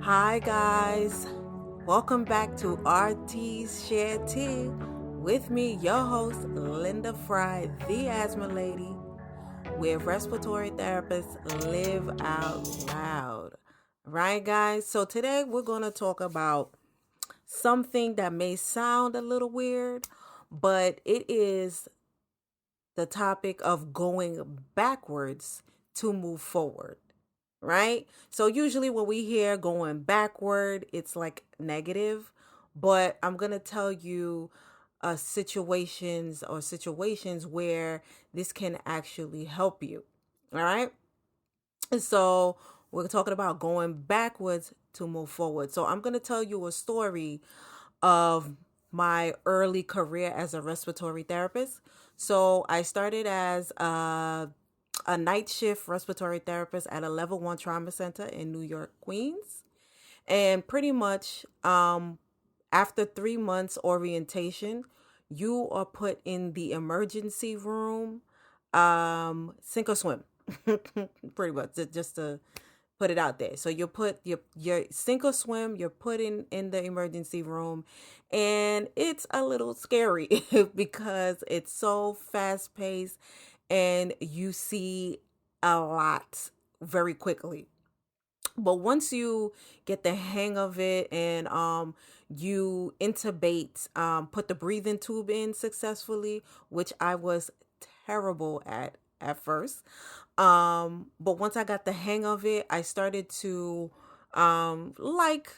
Hi, guys. Welcome back to RT's Share Tea with me, your host, Linda Fry, the Asthma Lady, where respiratory therapists live out loud. Right, guys? So, today we're going to talk about something that may sound a little weird, but it is the topic of going backwards to move forward, right? So usually when we hear going backward, it's like negative, but I'm going to tell you situations where this can actually help you. All right? And so we're talking about going backwards to move forward. So I'm going to tell you a story of my early career as a respiratory therapist. So I started as a night shift respiratory therapist at a level one trauma center in New York, Queens. And pretty much after 3 months orientation, you are put in the emergency room, sink or swim. Pretty much, just to put it out there. So you put your sink or swim, you're put in the emergency room, and it's a little scary because it's so fast paced and you see a lot very quickly. But once you get the hang of it and you intubate, put the breathing tube in successfully, which I was terrible at first. But once I got the hang of it, I started to like,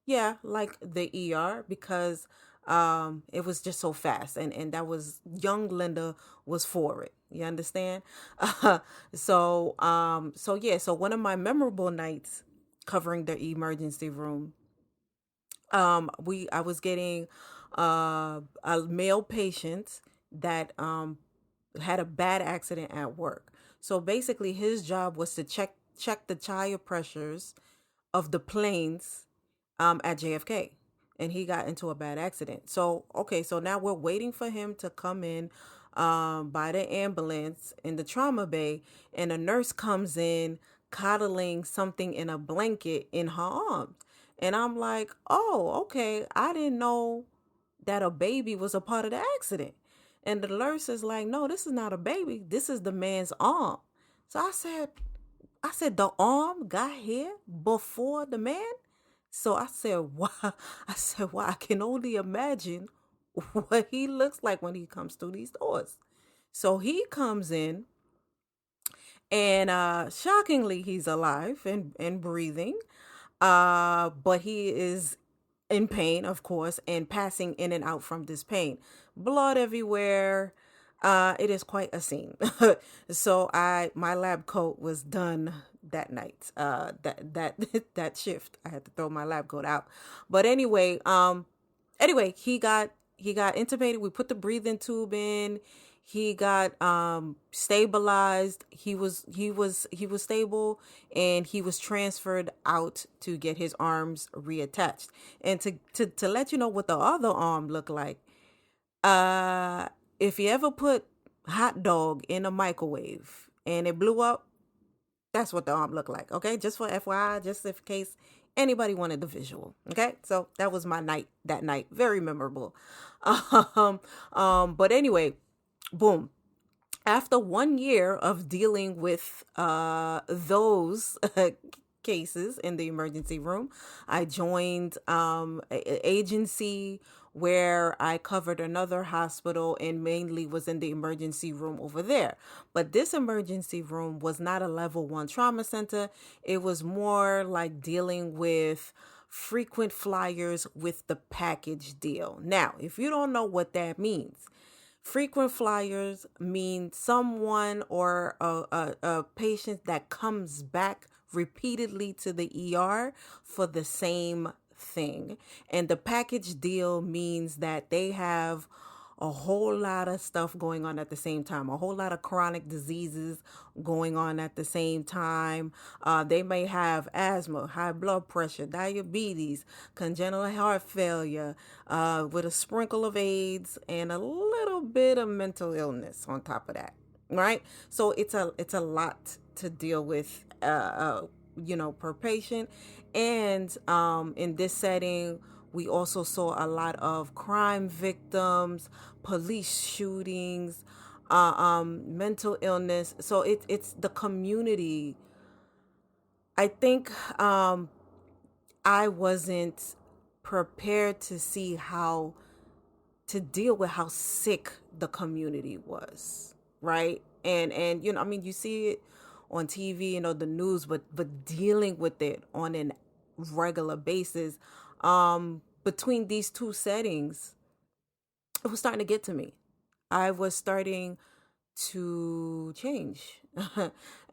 yeah, like the ER because it was just so fast, and that was young Linda was for it. You understand? So one of my memorable nights covering the emergency room, we I was getting a male patient that had a bad accident at work. So basically his job was to check the tire pressures of the planes at JFK, and he got into a bad accident. So okay, so now we're waiting for him to come in by the ambulance in the trauma bay, and a nurse comes in coddling something in a blanket in her arms. And I'm like, oh, okay, I didn't know that a baby was a part of the accident. And the nurse is like, no, this is not a baby. This is the man's arm. So I said, the arm got here before the man? So I said, why? I said, well, I can only imagine what he looks like when he comes through these doors. So he comes in, and shockingly, he's alive and breathing. But he is in pain, of course, and passing in and out from this pain. Blood everywhere. It is quite a scene. So my lab coat was done that night. That that shift, I had to throw my lab coat out. But anyway, he got intubated. We put the breathing tube in. He got stabilized. He was stable, and he was transferred out to get his arms reattached. And to let you know what the other arm looked like, uh if you ever put hot dog in a microwave and it blew up, that's what the arm looked like. Okay, just for FYI, just in case anybody wanted the visual. Okay, so that was my night that night. Very memorable. um but anyway, boom, after 1 year of dealing with those cases in the emergency room, I joined an agency where I covered another hospital and mainly was in the emergency room over there. But this emergency room was not a level one trauma center. It was more like dealing with frequent flyers with the package deal. Now, if you don't know what that means, frequent flyers mean someone or a patient that comes back repeatedly to the ER for the same thing. And the package deal means that they have a whole lot of stuff going on at the same time, a whole lot of chronic diseases going on at the same time. They may have asthma, high blood pressure, diabetes, congenital heart failure, with a sprinkle of AIDS and a little bit of mental illness on top of that. Right? So it's a lot to deal with per patient. And in this setting, we also saw a lot of crime victims, police shootings, mental illness. So it's the community. I think I wasn't prepared to see how to deal with how sick the community was, right? And I mean, you see it on TV, the news, but dealing with it on an regular basis, between these two settings, it was starting to get to me. I was starting to change.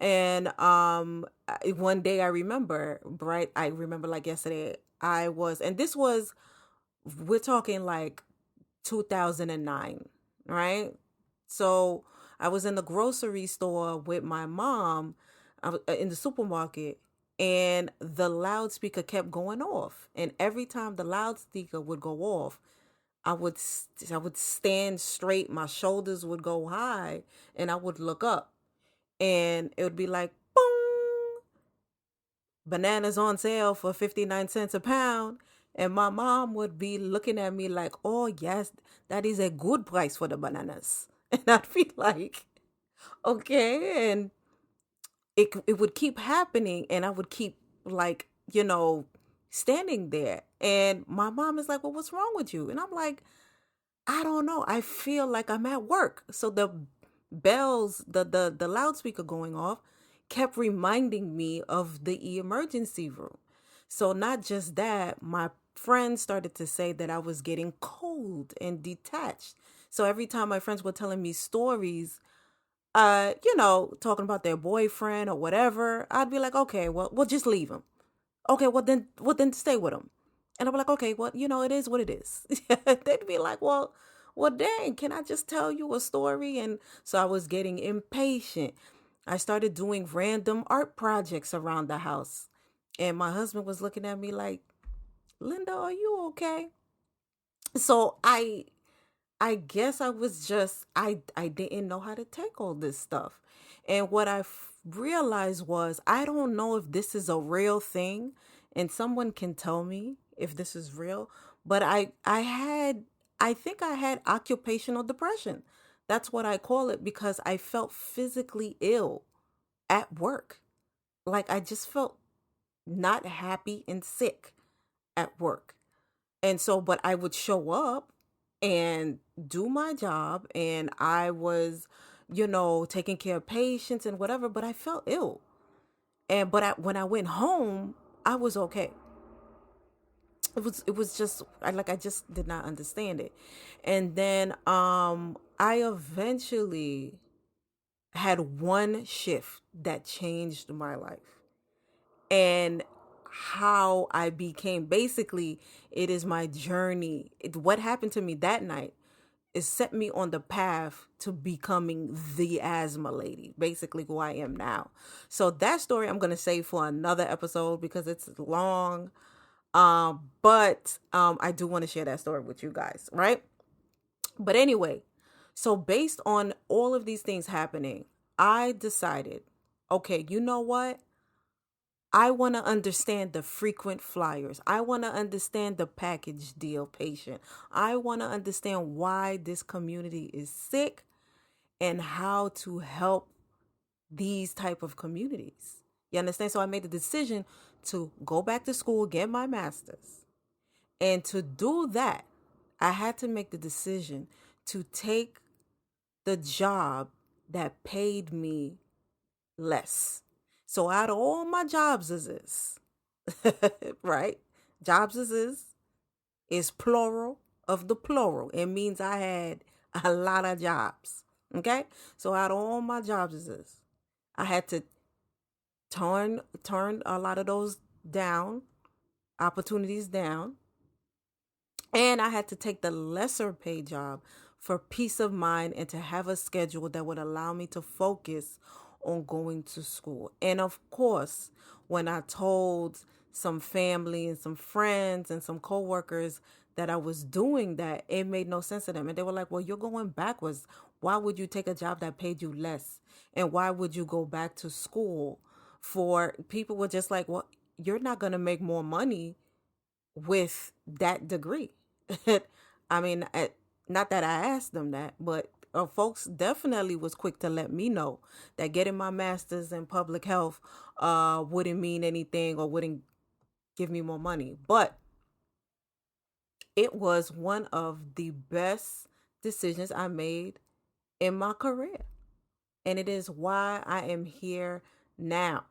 And one day I remember, right? I remember like yesterday, and this was, we're talking like 2009, right? So I was in the grocery store with my mom, in the supermarket, and the loudspeaker kept going off. And every time the loudspeaker would go off, I would stand straight, my shoulders would go high, and I would look up, and it would be like, boom, bananas on sale for 59 cents a pound. And my mom would be looking at me like, oh, yes, that is a good price for the bananas. And I'd be like, okay. And it would keep happening. And I would keep, like, standing there. And my mom is like, well, what's wrong with you? And I'm like, I don't know. I feel like I'm at work. So the bells, the loudspeaker going off kept reminding me of the emergency room. So not just that, my friends started to say that I was getting cold and detached. So every time my friends were telling me stories, talking about their boyfriend or whatever, I'd be like, okay, well, we'll just leave him. Okay, well then stay with him. And I'd be like, okay, well, it is what it is. They'd be like, well, dang, can I just tell you a story? And so I was getting impatient. I started doing random art projects around the house. And my husband was looking at me like, Linda, are you okay? So I guess I was just, I didn't know how to take all this stuff. And what realized was, I don't know if this is a real thing, and someone can tell me if this is real, but I think I had occupational depression. That's what I call it, because I felt physically ill at work. Like I just felt not happy and sick at work. And so, but I would show up and do my job, and I was, taking care of patients and whatever, but I felt ill. When I went home, I was okay. It was just, I just did not understand it. And then I eventually had one shift that changed my life. And how I became, basically, it is my journey. What happened to me that night is set me on the path to becoming the asthma lady, basically who I am now. So that story I'm going to save for another episode because it's long. But I do want to share that story with you guys, right? But anyway, so based on all of these things happening, I decided, okay, you know what? I want to understand the frequent flyers. I want to understand the package deal patient. I want to understand why this community is sick and how to help these type of communities. You understand? So I made the decision to go back to school, get my master's. And to do that, I had to make the decision to take the job that paid me less. So out of all my jobs is right? Jobs is plural of the plural. It means I had a lot of jobs. Okay? So out of all my jobs is I had to turn a lot of those down, opportunities down, and I had to take the lesser paid job for peace of mind and to have a schedule that would allow me to focus on going to school. And of course, when I told some family and some friends and some coworkers that I was doing that, it made no sense to them. And they were like, well, you're going backwards. Why would you take a job that paid you less? And why would you go back to school for people were just like, well, you're not going to make more money with that degree. I mean, not that I asked them that, but folks definitely was quick to let me know that getting my master's in public health wouldn't mean anything or wouldn't give me more money. But it was one of the best decisions I made in my career. And it is why I am here now.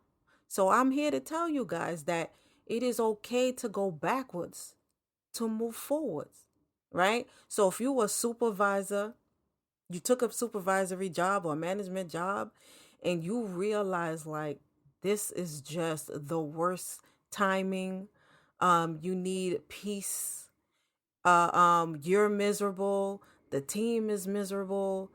So I'm here to tell you guys that it is okay to go backwards to move forwards, right? So if you were a supervisor, you took a supervisory job or a management job, and you realize like this is just the worst timing. You need peace. You're miserable. The team is miserable.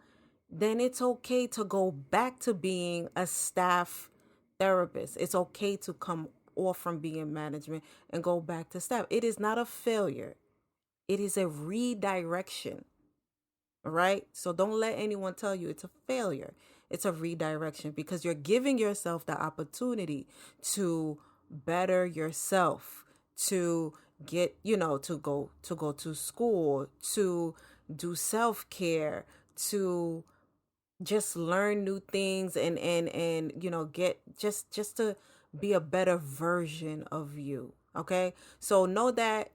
Then it's okay to go back to being a staff therapist. It's okay to come off from being management and go back to staff. It is not a failure. It is a redirection. All right? So don't let anyone tell you it's a failure. It's a redirection because you're giving yourself the opportunity to better yourself, to get, to go to school, to do self-care, to just learn new things and get just to be a better version of you. Okay? So know that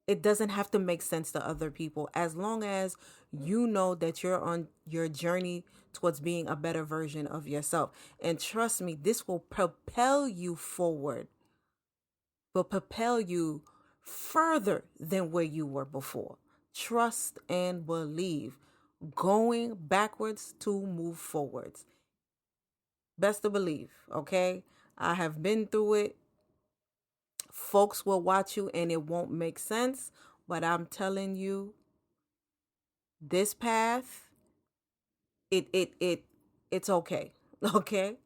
it doesn't have to make sense to other people as long as you know that you're on your journey towards being a better version of yourself. And trust me, this will propel you forward, will propel you further than where you were before. Trust and believe. Going backwards to move forwards. Best to believe, okay? I have been through it. Folks will watch you and it won't make sense, but I'm telling you, this path, it's okay. Okay?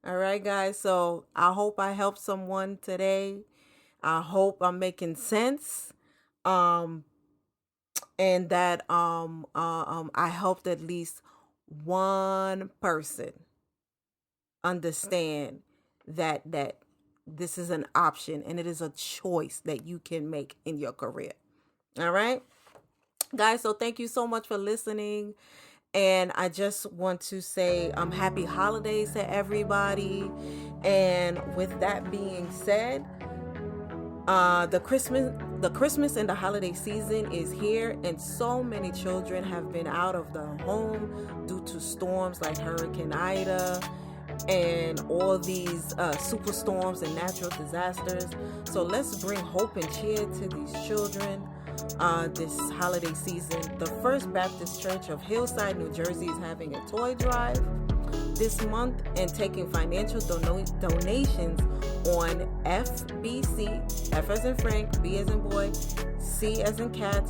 All right, guys. So I hope I helped someone today. I hope I'm making sense. And that I helped at least one person understand that this is an option and it is a choice that you can make in your career. All right, guys. So thank you so much for listening. And I just want to say happy holidays to everybody. And with that being said, the Christmas and the holiday season is here, and so many children have been out of the home due to storms like Hurricane Ida and all these superstorms and natural disasters. So let's bring hope and cheer to these children this holiday season. The First Baptist Church of Hillside, New Jersey is having a toy drive this month and taking financial donations on FBC, F as in Frank, B as in boy, C as in cat,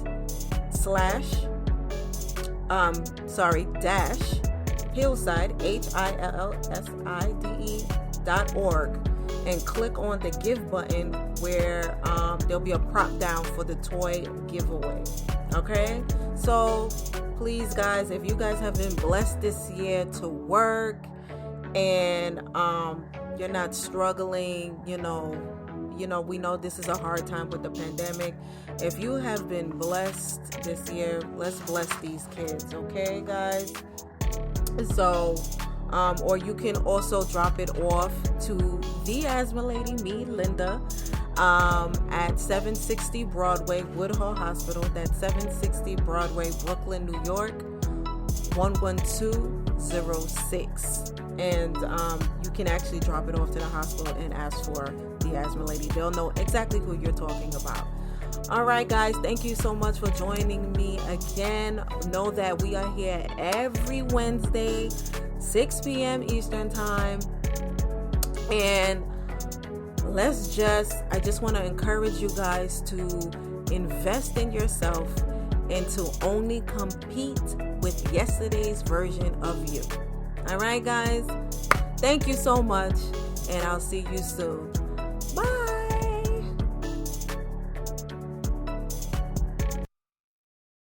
dash Hillside, HILLSIDE.org, and click on the give button where there'll be a prop down for the toy giveaway. Okay, so please, guys, if you guys have been blessed this year to work and you're not struggling, we know this is a hard time with the pandemic. If you have been blessed this year, let's bless these kids, okay, guys? So, or you can also drop it off to the Asthma Lady, me, Linda, at 760 Broadway, Woodhull Hospital. That's 760 Broadway, Brooklyn, New York, 11206. And you can actually drop it off to the hospital and ask for the Asthma Lady. They'll know exactly who you're talking about. All right, guys, thank you so much for joining me again. Know that we are here every Wednesday, 6 p.m. Eastern Time. And I just want to encourage you guys to invest in yourself and to only compete with yesterday's version of you. All right, guys, thank you so much, and I'll see you soon.